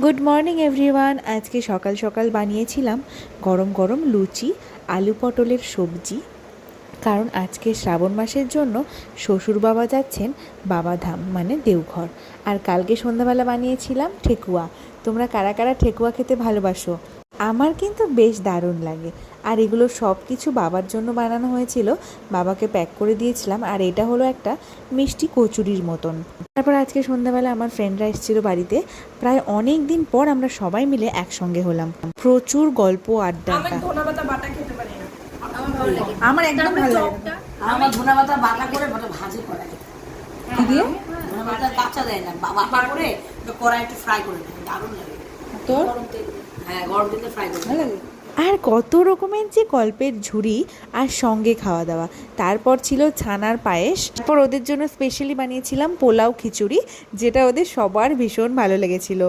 Good morning everyone. আজকে সকাল সকাল বানিয়েছিলাম গরম গরম লুচি, আলু পটলের সবজি। কারণ আজকে শ্রাবণ মাসের জন্য শ্বশুর বাবা যাচ্ছেন বাবাধাম মানে দেওঘর। আর কালকে সন্ধ্যাবেলা বানিয়েছিলাম ঠেকুয়া। তোমরা কারা কারা ঠেকুয়া খেতে ভালোবাসো? আমার কিন্তু বেশ দারুণ লাগে। আর এগুলো সব কিছু বাবার জন্য বানানো হয়েছিল, বাবাকে প্যাক করে দিয়েছিলাম। আর এটা হলো একটা মিষ্টি কচুরির মতন। তারপর আজকে সন্ধ্যাবেলা আমার ফ্রেন্ডরা এসেছিলো বাড়িতে। প্রায় অনেক দিন পর আমরা সবাই মিলে একসঙ্গে হলাম। প্রচুর গল্প আড্ডা। আমার একদম ভালো লাগে না। আমার ধনে পাতা বাটা করে ভাজি করে কি দিয়ে? ধনে পাতা কাঁচা দেয় না, বাটা করে কড়াই একটু ফ্রাই করে দেয়, দারুণ লাগে। তোর? হ্যাঁ, গরম তেলে ফ্রাই করে ভালো লাগে। আর কত রকমের যে গল্পের ঝুড়ি, আর সঙ্গে খাওয়া দাওয়া। তারপর ছিল ছানার পায়েস। তারপর ওদের জন্য স্পেশালি বানিয়েছিলাম পোলাও খিচুড়ি, যেটা ওদের সবার ভীষণ ভালো লেগেছিল।